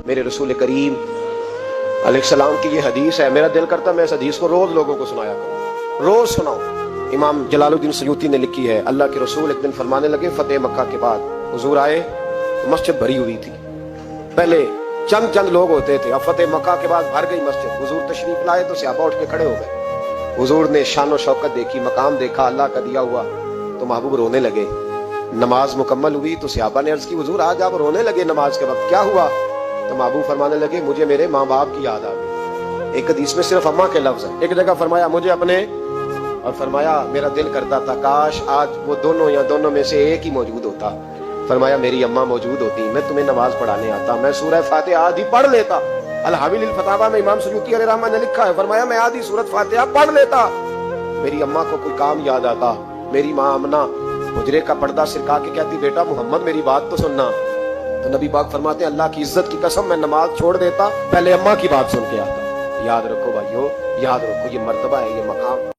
میرے رسول کریم علیہ السلام کی یہ حدیث ہے، میرا دل کرتا ہے میں اس حدیث کو روز لوگوں کو سنایا کروں، روز سناؤں۔ امام جلال الدین سیوطی نے لکھی ہے، اللہ کے رسول ایک دن فرمانے لگے فتح مکہ کے بعد حضور آئے تو مسجد بھری ہوئی تھی، پہلے چند لوگ ہوتے تھے، اب فتح مکہ کے بعد بھر گئی مسجد۔ حضور تشریف لائے تو صحابہ اٹھ کے کھڑے ہو گئے، حضور نے شان و شوکت دیکھی، مقام دیکھا اللہ کا دیا ہوا، تو محبوب رونے لگے۔ نماز مکمل ہوئی تو صحابہ نے عرض کی حضور آج آپ رونے لگے نماز کے وقت، کیا ہوا؟ تو محبوب فرمانے لگے مجھے میرے ماں باپ کی یاد آ گئی۔ ایک حدیث میں صرف اماں کے لفظ ہیں، ایک جگہ فرمایا مجھے اپنے، اور فرمایا میرا دل کرتا تھا کاش آج وہ دونوں یا دونوں میں سے ایک ہی موجود ہوتا۔ فرمایا میری اماں موجود ہوتی، میں تمہیں نماز پڑھانے آتا، میں سورہ فاتحہ آدھی پڑھ لیتا۔ الحاوی للفتاوی میں امام سیوطی علیہ الرحمہ نے لکھا ہے، فرمایا میں آدھی سورۃ فاتحہ پڑھ لیتا، میری اماں کو کوئی کام یاد آتا، میری ماں آمنہ حجرے کا پردہ سرکا کے کہتی بیٹا محمد میری بات تو سننا، تو نبی پاک فرماتے ہیں اللہ کی عزت کی قسم میں نماز چھوڑ دیتا، پہلے اماں کی بات سن کے آتا۔ یاد رکھو بھائیو، یاد رکھو، یہ مرتبہ ہے، یہ مقام